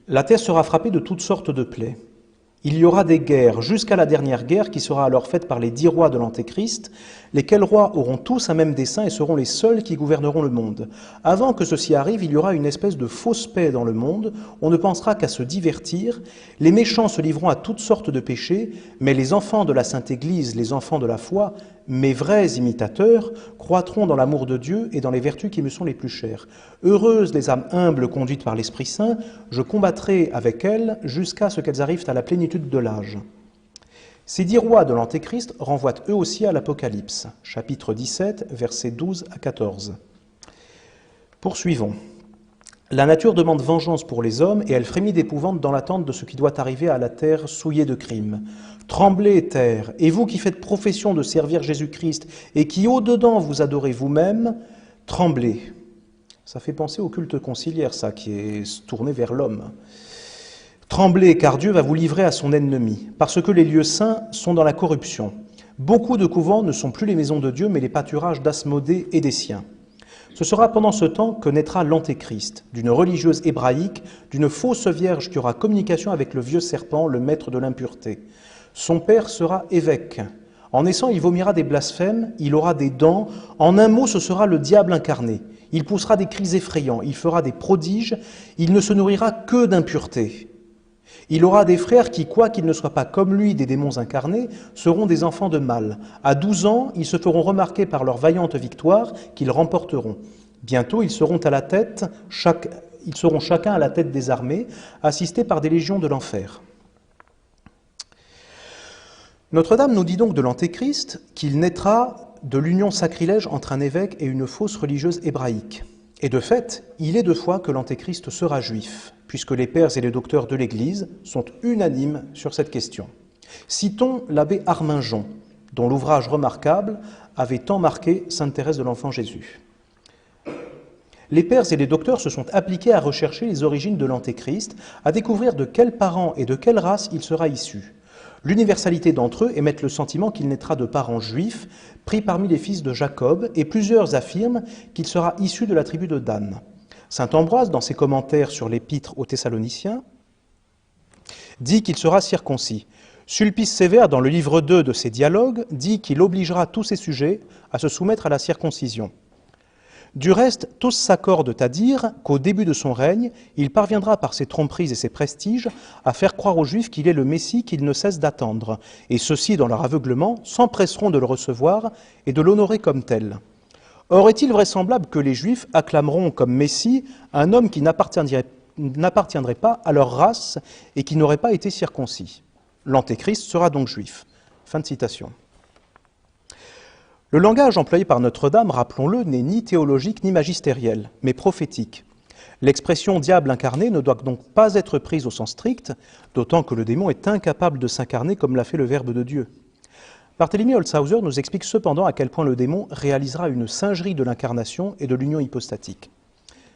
La terre sera frappée de toutes sortes de plaies. Il y aura des guerres, jusqu'à la dernière guerre qui sera alors faite par les 10 rois de l'Antéchrist, lesquels rois auront tous un même dessein et seront les seuls qui gouverneront le monde. Avant que ceci arrive, il y aura une espèce de fausse paix dans le monde, on ne pensera qu'à se divertir, les méchants se livreront à toutes sortes de péchés, mais les enfants de la Sainte Église, les enfants de la foi, mes vrais imitateurs, croîtront dans l'amour de Dieu et dans les vertus qui me sont les plus chères. Heureuses les âmes humbles conduites par l'Esprit Saint, je combattrai avec elles jusqu'à ce qu'elles arrivent à la plénitude de l'âge. Ces 10 rois de l'Antéchrist renvoient eux aussi à l'Apocalypse, chapitre 17, versets 12 à 14. Poursuivons. La nature demande vengeance pour les hommes et elle frémit d'épouvante dans l'attente de ce qui doit arriver à la terre souillée de crimes. Tremblez, terre, et vous qui faites profession de servir Jésus-Christ et qui au-dedans vous adorez vous-même, tremblez. Ça fait penser au culte conciliaire, ça, qui est tourné vers l'homme. Tremblez, car Dieu va vous livrer à son ennemi, parce que les lieux saints sont dans la corruption. Beaucoup de couvents ne sont plus les maisons de Dieu, mais les pâturages d'Asmodée et des siens. Ce sera pendant ce temps que naîtra l'Antéchrist, d'une religieuse hébraïque, d'une fausse vierge qui aura communication avec le vieux serpent, le maître de l'impureté. Son père sera évêque. En naissant, il vomira des blasphèmes, il aura des dents. En un mot, ce sera le diable incarné. Il poussera des cris effrayants, il fera des prodiges, il ne se nourrira que d'impureté. Il aura des frères qui, quoiqu'ils ne soient pas comme lui des démons incarnés, seront des enfants de mal. À 12 ans, ils se feront remarquer par leur vaillante victoire qu'ils remporteront. Bientôt, ils seront chacun à la tête des armées, assistés par des légions de l'enfer. Notre-Dame nous dit donc de l'Antéchrist qu'il naîtra de l'union sacrilège entre un évêque et une fausse religieuse hébraïque. Et de fait, il est de foi que l'Antéchrist sera juif, puisque les pères et les docteurs de l'Église sont unanimes sur cette question. Citons l'abbé Arminjon, dont l'ouvrage remarquable avait tant marqué sainte Thérèse de l'Enfant Jésus. Les pères et les docteurs se sont appliqués à rechercher les origines de l'Antéchrist, à découvrir de quels parents et de quelle race il sera issu. L'universalité d'entre eux émettent le sentiment qu'il naîtra de parents juifs, pris parmi les fils de Jacob, et plusieurs affirment qu'il sera issu de la tribu de Dan. Saint Ambroise, dans ses commentaires sur l'épître aux Thessaloniciens, dit qu'il sera circoncis. Sulpice Sévère, dans le livre 2 de ses dialogues, dit qu'il obligera tous ses sujets à se soumettre à la circoncision. Du reste, tous s'accordent à dire qu'au début de son règne, il parviendra par ses tromperies et ses prestiges à faire croire aux Juifs qu'il est le Messie qu'ils ne cessent d'attendre, et ceux-ci, dans leur aveuglement, s'empresseront de le recevoir et de l'honorer comme tel. Or, est-il vraisemblable que les Juifs acclameront comme Messie un homme qui n'appartiendrait pas à leur race et qui n'aurait pas été circoncis? L'Antéchrist sera donc juif. Fin de citation. Le langage employé par Notre-Dame, rappelons-le, n'est ni théologique ni magistériel, mais prophétique. L'expression « diable incarné » ne doit donc pas être prise au sens strict, d'autant que le démon est incapable de s'incarner comme l'a fait le Verbe de Dieu. Barthélemy Holzhauser nous explique cependant à quel point le démon réalisera une singerie de l'incarnation et de l'union hypostatique.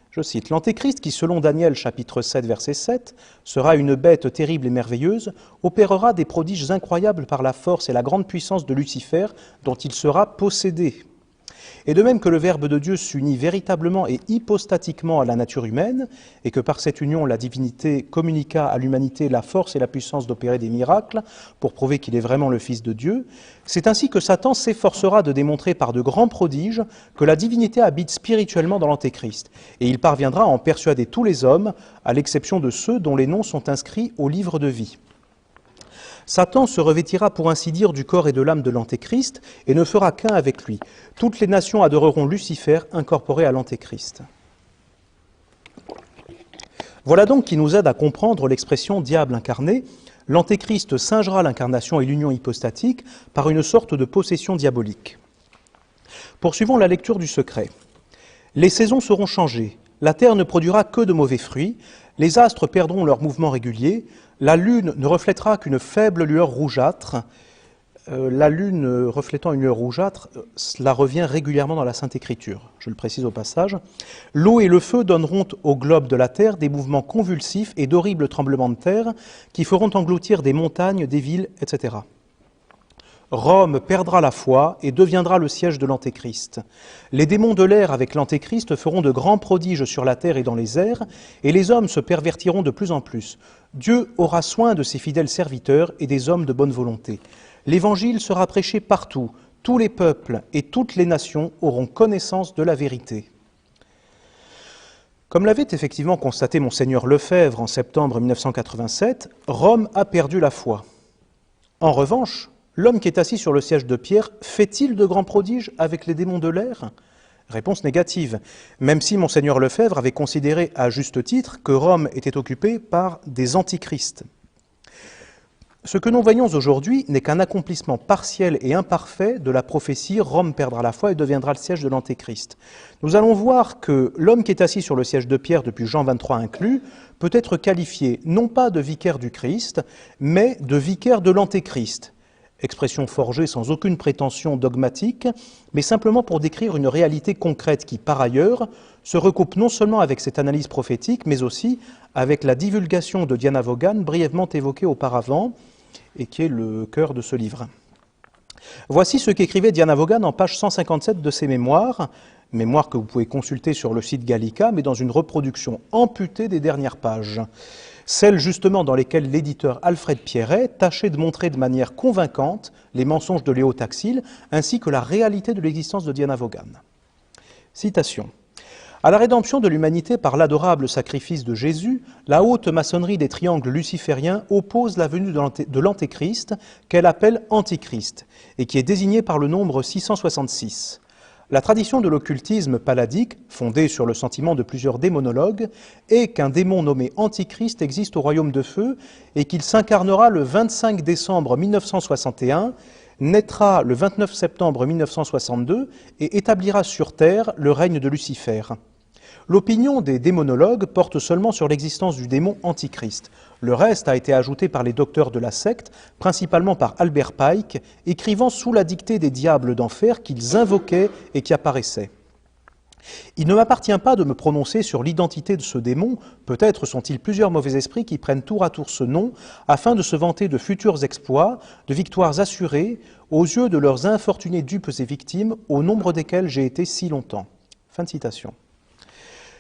Je cite, « L'Antéchrist qui, selon Daniel chapitre 7, verset 7, sera une bête terrible et merveilleuse, opérera des prodiges incroyables par la force et la grande puissance de Lucifer, dont il sera possédé. » Et de même que le Verbe de Dieu s'unit véritablement et hypostatiquement à la nature humaine, et que par cette union la divinité communiqua à l'humanité la force et la puissance d'opérer des miracles pour prouver qu'il est vraiment le Fils de Dieu, c'est ainsi que Satan s'efforcera de démontrer par de grands prodiges que la divinité habite spirituellement dans l'Antéchrist, et il parviendra à en persuader tous les hommes, à l'exception de ceux dont les noms sont inscrits au livre de vie. Satan se revêtira pour ainsi dire du corps et de l'âme de l'Antéchrist et ne fera qu'un avec lui. Toutes les nations adoreront Lucifer incorporé à l'Antéchrist. Voilà donc qui nous aide à comprendre l'expression « diable incarné ». L'Antéchrist singera l'incarnation et l'union hypostatique par une sorte de possession diabolique. Poursuivons la lecture du secret. Les saisons seront changées. La terre ne produira que de mauvais fruits. Les astres perdront leur mouvement régulier. La lune ne reflètera qu'une faible lueur rougeâtre. La lune reflétant une lueur rougeâtre, cela revient régulièrement dans la Sainte Écriture, je le précise au passage. L'eau et le feu donneront au globe de la terre des mouvements convulsifs et d'horribles tremblements de terre qui feront engloutir des montagnes, des villes, etc. Rome perdra la foi et deviendra le siège de l'Antéchrist. Les démons de l'air avec l'Antéchrist feront de grands prodiges sur la terre et dans les airs, et les hommes se pervertiront de plus en plus. Dieu aura soin de ses fidèles serviteurs et des hommes de bonne volonté. L'Évangile sera prêché partout. Tous les peuples et toutes les nations auront connaissance de la vérité. Comme l'avait effectivement constaté Monseigneur Lefebvre en septembre 1987, Rome a perdu la foi. En revanche, l'homme qui est assis sur le siège de Pierre fait-il de grands prodiges avec les démons de l'air ? Réponse négative, même si Monseigneur Lefebvre avait considéré à juste titre que Rome était occupée par des antichrists. Ce que nous voyons aujourd'hui n'est qu'un accomplissement partiel et imparfait de la prophétie « Rome perdra la foi et deviendra le siège de l'Antéchrist ». Nous allons voir que l'homme qui est assis sur le siège de Pierre, depuis Jean 23 inclus, peut être qualifié non pas de vicaire du Christ, mais de vicaire de l'Antéchrist. Expression forgée sans aucune prétention dogmatique, mais simplement pour décrire une réalité concrète qui, par ailleurs, se recoupe non seulement avec cette analyse prophétique, mais aussi avec la divulgation de Diana Vaughan, brièvement évoquée auparavant, et qui est le cœur de ce livre. Voici ce qu'écrivait Diana Vaughan en page 157 de ses mémoires, mémoires que vous pouvez consulter sur le site Gallica, mais dans une reproduction amputée des dernières pages. Celles justement dans lesquelles l'éditeur Alfred Pierret tâchait de montrer de manière convaincante les mensonges de Léo Taxil, ainsi que la réalité de l'existence de Diana Vaughan. Citation. À la rédemption de l'humanité par l'adorable sacrifice de Jésus, la haute maçonnerie des triangles lucifériens oppose la venue de l'Antéchrist, qu'elle appelle Antichrist, et qui est désigné par le nombre 666. La tradition de l'occultisme paladique, fondée sur le sentiment de plusieurs démonologues, est qu'un démon nommé Antichrist existe au royaume de feu et qu'il s'incarnera le 25 décembre 1961, naîtra le 29 septembre 1962 et établira sur terre le règne de Lucifer. L'opinion des démonologues porte seulement sur l'existence du démon Antichrist. Le reste a été ajouté par les docteurs de la secte, principalement par Albert Pike, écrivant sous la dictée des diables d'enfer qu'ils invoquaient et qui apparaissaient. Il ne m'appartient pas de me prononcer sur l'identité de ce démon, peut-être sont-ils plusieurs mauvais esprits qui prennent tour à tour ce nom, afin de se vanter de futurs exploits, de victoires assurées, aux yeux de leurs infortunés dupes et victimes, au nombre desquels j'ai été si longtemps. Fin de citation.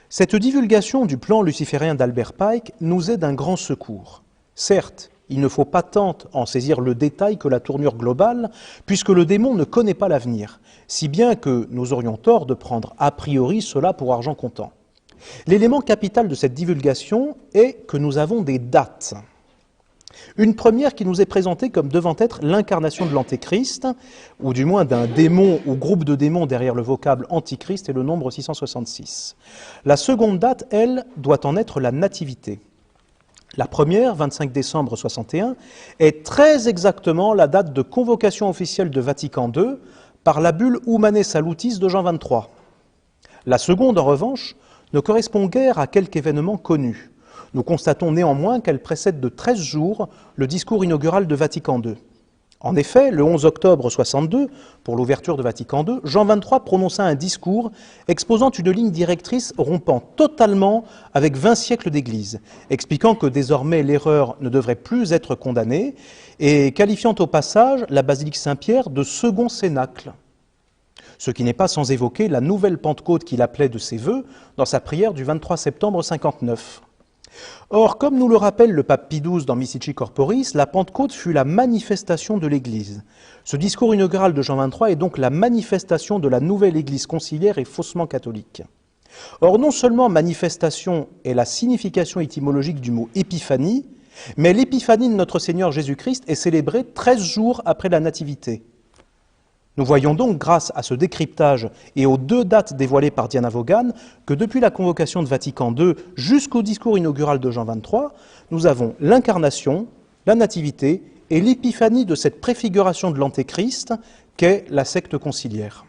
Cette divulgation du plan luciférien d'Albert Pike nous est d'un grand secours. Certes, il ne faut pas tant en saisir le détail que la tournure globale, puisque le démon ne connaît pas l'avenir, si bien que nous aurions tort de prendre a priori cela pour argent comptant. L'élément capital de cette divulgation est que nous avons des dates. Une première qui nous est présentée comme devant être l'incarnation de l'Antéchrist, ou du moins d'un démon ou groupe de démons derrière le vocable Antichrist et le nombre 666. La seconde date, elle, doit en être la nativité. La première, 25 décembre 61, est très exactement la date de convocation officielle de Vatican II par la bulle Humanae Salutis de Jean 23. La seconde, en revanche, ne correspond guère à quelque événement connu. Nous constatons néanmoins qu'elle précède de 13 jours le discours inaugural de Vatican II. En effet, le 11 octobre 62, pour l'ouverture de Vatican II, Jean XXIII prononça un discours exposant une ligne directrice rompant totalement avec 20 siècles d'Église, expliquant que désormais l'erreur ne devrait plus être condamnée et qualifiant au passage la basilique Saint-Pierre de second cénacle. Ce qui n'est pas sans évoquer la nouvelle Pentecôte qu'il appelait de ses vœux dans sa prière du 23 septembre 59. Or, comme nous le rappelle le pape Pie XII dans Mystici Corporis, la Pentecôte fut la manifestation de l'Église. Ce discours inaugural de Jean XXIII est donc la manifestation de la nouvelle Église conciliaire et faussement catholique. Or, non seulement manifestation est la signification étymologique du mot épiphanie, mais l'épiphanie de notre Seigneur Jésus-Christ est célébrée 13 jours après la Nativité. Nous voyons donc, grâce à ce décryptage et aux 2 dates dévoilées par Diana Vaughan, que depuis la convocation de Vatican II jusqu'au discours inaugural de Jean XXIII, nous avons l'incarnation, la nativité et l'épiphanie de cette préfiguration de l'Antéchrist qu'est la secte conciliaire.